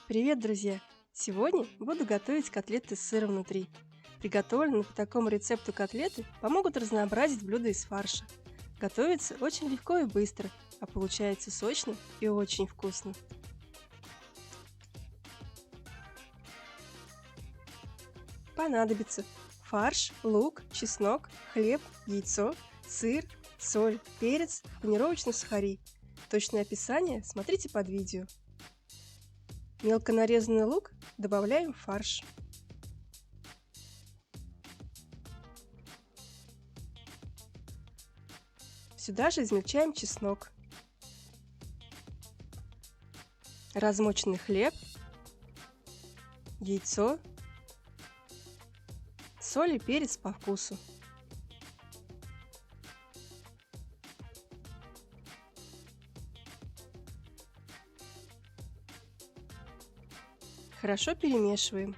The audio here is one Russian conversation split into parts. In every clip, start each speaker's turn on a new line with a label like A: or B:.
A: Привет, друзья! Сегодня буду готовить котлеты с сыром внутри. Приготовленные по такому рецепту котлеты помогут разнообразить блюда из фарша. Готовится очень легко и быстро, а получается сочно и очень вкусно. Понадобится фарш, лук, чеснок, хлеб, яйцо, сыр, соль, перец, панировочные сухари. Точное описание смотрите под видео. Мелко нарезанный лук добавляем в фарш. Сюда же измельчаем чеснок, размоченный хлеб, яйцо, соль и перец по вкусу. Хорошо перемешиваем.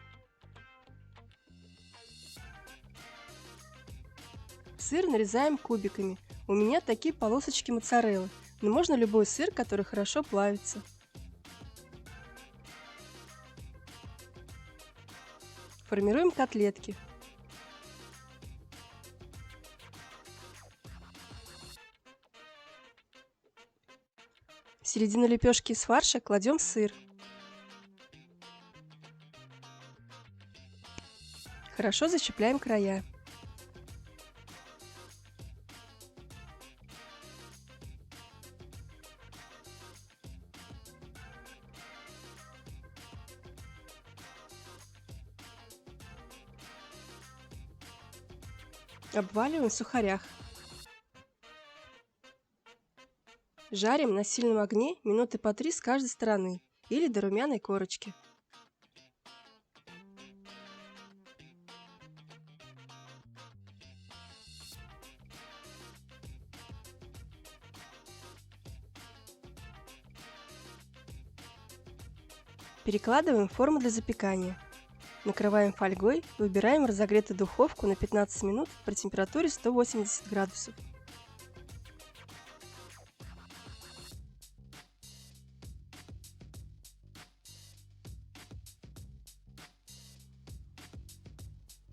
A: Сыр нарезаем кубиками. У меня такие полосочки моцареллы, но можно любой сыр, который хорошо плавится. Формируем котлетки. В середину лепешки из фарша кладем сыр. Хорошо защипляем края. Обваливаем в сухарях. Жарим на сильном огне минуты по 3 с каждой стороны или до румяной корочки. Перекладываем в форму для запекания. Накрываем фольгой и убираем в разогретую духовку на 15 минут при температуре 180 градусов.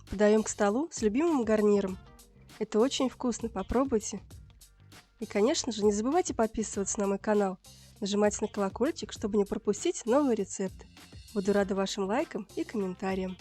A: Подаем к столу с любимым гарниром. Это очень вкусно, попробуйте. И, конечно же, не забывайте подписываться на мой канал, нажимать на колокольчик, чтобы не пропустить новые рецепты. Буду рада вашим лайкам и комментариям.